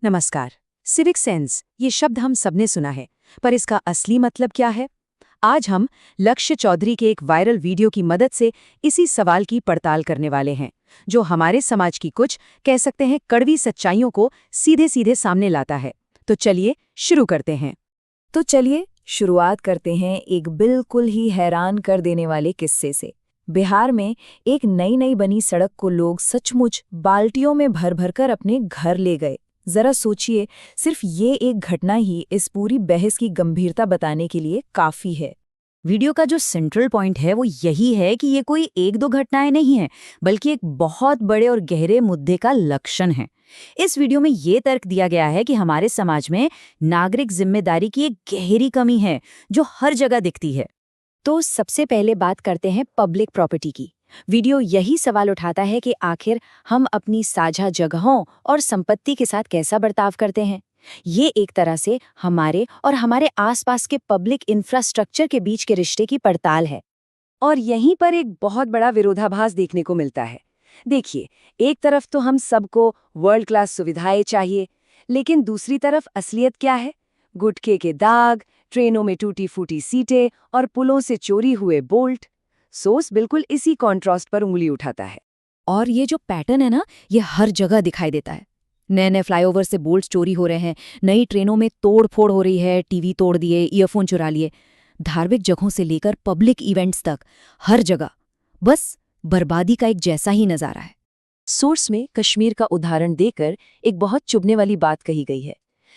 नमस्कार। Civic sense ये शब्द हम सबने सुना है, पर इसका असली मतलब क्या है? आज हम लक्ष्य चौधरी के एक वायरल वीडियो की मदद से इसी सवाल की पड़ताल करने वाले हैं, जो हमारे समाज की कुछ कह सकते हैं कड़वी सच्चाइयों को सीधे सीधे सामने लाता है। तो चलिए शुरू करते हैं। शुरुआत करते हैं एक बिल्कुल ही हैरान कर देने वाले किस्से से। बिहार में एक नई नई बनी सड़क को लोग सचमुच बाल्टियों में भर भर कर अपने घर ले गए। जरा सोचिए, सिर्फ ये एक घटना ही इस पूरी बहस की गंभीरता बताने के लिए काफी है। वीडियो का जो सेंट्रल पॉइंट है वो यही है कि ये कोई एक दो घटनाएं नहीं है, बल्कि एक बहुत बड़े और गहरे मुद्दे का लक्षण है। इस वीडियो में ये तर्क दिया गया है कि हमारे समाज में नागरिक जिम्मेदारी की एक गहरी कमी है जो हर जगह दिखती है। तो सबसे पहले बात करते हैं पब्लिक प्रॉपर्टी की। वीडियो यही सवाल उठाता है कि आखिर हम अपनी साझा जगहों और संपत्ति के साथ कैसा बर्ताव करते हैं। ये एक तरह से हमारे और हमारे आसपास के पब्लिक इंफ्रास्ट्रक्चर के बीच के रिश्ते की पड़ताल है। और यहीं पर एक बहुत बड़ा विरोधाभास देखने को मिलता है। देखिए, एक तरफ तो हम सबको वर्ल्ड क्लास सुविधाएं चाहिए, लेकिन दूसरी तरफ असलियत क्या है? गुटखे के दाग, ट्रेनों में टूटी फूटी सीटें और पुलों से चोरी हुए बोल्ट। सोर्स बिल्कुल इसी कॉन्ट्रास्ट पर उंगली उठाता है। और ये जो पैटर्न है ना, ये हर जगह दिखाई देता है। नए नए फ्लाईओवर से बोल्ट्स चोरी हो रहे हैं, नई ट्रेनों में तोड़ फोड़ हो रही है, टीवी तोड़ दिए, ईयरफोन चुरा लिए। धार्मिक जगहों से लेकर पब्लिक इवेंट्स तक हर जगह बस बर्बादी का एक जैसा ही नजारा है। सोर्स में कश्मीर का उदाहरण देकर एक बहुत चुभने वाली बात कही गई है।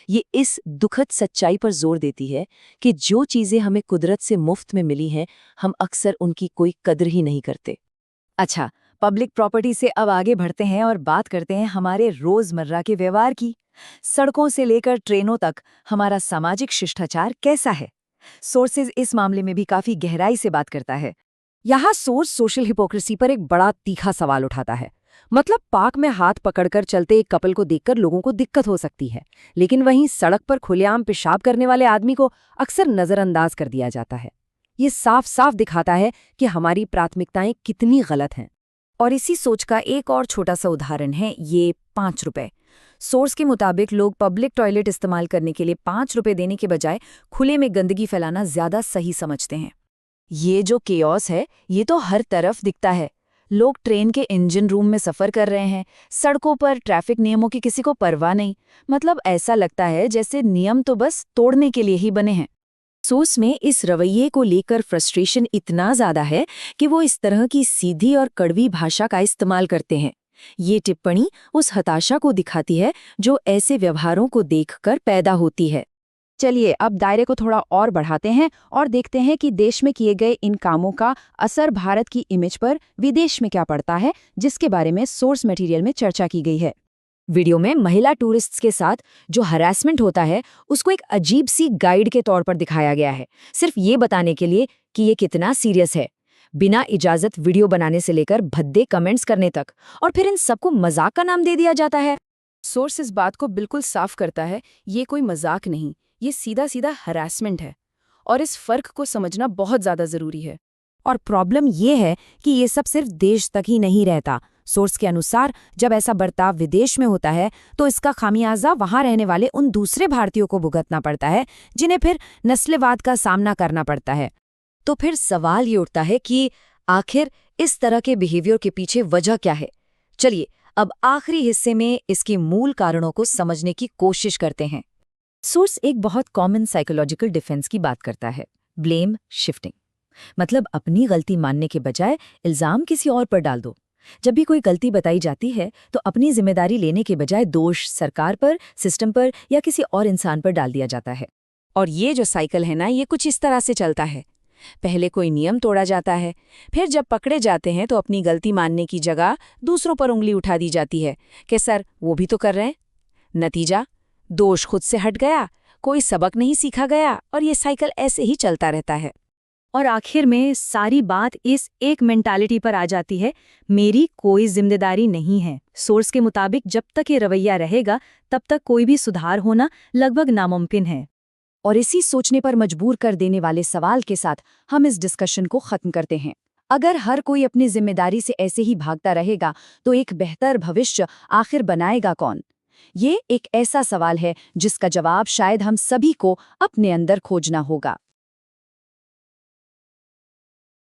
ये इस दुखद सच्चाई पर जोर देती है कि जो चीजें हमें कुदरत से मुफ्त में मिली हैं, हम अक्सर उनकी कोई कद्र ही नहीं करते। अच्छा, पब्लिक प्रॉपर्टी से अब आगे बढ़ते हैं और बात करते हैं हमारे रोजमर्रा के व्यवहार की। सड़कों से लेकर ट्रेनों तक हमारा सामाजिक शिष्टाचार कैसा है? सोर्सेज इस मामले में भी काफी गहराई से बात करता है। यहाँ सोर्स सोशल हिपोक्रेसी पर एक बड़ा तीखा सवाल उठाता है। मतलब पार्क में हाथ पकड़कर चलते एक कपल को देखकर लोगों को दिक्कत हो सकती है, लेकिन वहीं सड़क पर खुलेआम पेशाब करने वाले आदमी को अक्सर नजरअंदाज कर दिया जाता है। ये साफ साफ दिखाता है कि हमारी प्राथमिकताएं कितनी गलत हैं। और इसी सोच का एक और छोटा सा उदाहरण है ये 5 रुपए। सोर्स के मुताबिक लोग पब्लिक टॉयलेट इस्तेमाल करने के लिए 5 रुपए देने के बजाय खुले में गंदगी फैलाना ज्यादा सही समझते हैं। ये जो केओस है, ये तो हर तरफ दिखता है। लोग ट्रेन के इंजन रूम में सफर कर रहे हैं, सड़कों पर ट्रैफिक नियमों की किसी को परवाह नहीं। मतलब ऐसा लगता है जैसे नियम तो बस तोड़ने के लिए ही बने हैं। सोर्स में इस रवैये को लेकर फ्रस्ट्रेशन इतना ज्यादा है कि वो इस तरह की सीधी और कड़वी भाषा का इस्तेमाल करते हैं। ये टिप्पणी उस हताशा को दिखाती है जो ऐसे व्यवहारों को देखकर पैदा होती है। चलिए अब दायरे को थोड़ा और बढ़ाते हैं और देखते हैं कि देश में किए गए इन कामों का असर भारत की इमेज पर विदेश में क्या पड़ता है, जिसके बारे में सोर्स मटेरियल में चर्चा की गई है। वीडियो में महिला टूरिस्ट्स के साथ जो हरासमेंट होता है उसको एक अजीब सी गाइड के तौर पर दिखाया गया है, सिर्फ ये बताने के लिए कि ये कितना सीरियस है। बिना इजाजत वीडियो बनाने से लेकर भद्दे कमेंट्स करने तक, और फिर इन सबको मजाक का नाम दे दिया जाता है। सोर्स इस बात को बिल्कुल साफ करता है, ये कोई मजाक नहीं, ये सीधा सीधा हरासमेंट है। और इस फर्क को समझना बहुत ज्यादा जरूरी है। और प्रॉब्लम ये है कि ये सब सिर्फ देश तक ही नहीं रहता। सोर्स के अनुसार जब ऐसा बर्ताव विदेश में होता है तो इसका खामियाजा वहां रहने वाले उन दूसरे भारतीयों को भुगतना पड़ता है, जिन्हें फिर नस्लवाद का सामना करना पड़ता है। तो फिर सवाल ये उठता है कि आखिर इस तरह के बिहेवियर के पीछे वजह क्या है? चलिए अब आखिरी हिस्से में इसके मूल कारणों को समझने की कोशिश करते हैं। सोर्स एक बहुत कॉमन साइकोलॉजिकल डिफेंस की बात करता है, ब्लेम शिफ्टिंग। मतलब अपनी गलती मानने के बजाय इल्जाम किसी और पर डाल दो। जब भी कोई गलती बताई जाती है तो अपनी जिम्मेदारी लेने के बजाय दोष सरकार पर, सिस्टम पर या किसी और इंसान पर डाल दिया जाता है। और ये जो साइकिल है ना, ये कुछ इस तरह से चलता है। पहले कोई नियम तोड़ा जाता है, फिर जब पकड़े जाते हैं तो अपनी गलती मानने की जगह दूसरों पर उंगली उठा दी जाती है कि सर वो भी तो कर रहे हैं। नतीजा, दोष खुद से हट गया, कोई सबक नहीं सीखा गया, और ये साइकिल ऐसे ही चलता रहता है। और आखिर में सारी बात इस एक मेंटालिटी पर आ जाती है, मेरी कोई जिम्मेदारी नहीं है। सोर्स के मुताबिक जब तक ये रवैया रहेगा तब तक कोई भी सुधार होना लगभग नामुमकिन है। और इसी सोचने पर मजबूर कर देने वाले सवाल के साथ हम इस डिस्कशन को खत्म करते हैं। अगर हर कोई अपनी जिम्मेदारी से ऐसे ही भागता रहेगा तो एक बेहतर भविष्य आखिर बनाएगा कौन? ये एक ऐसा सवाल है जिसका जवाब शायद हम सभी को अपने अंदर खोजना होगा।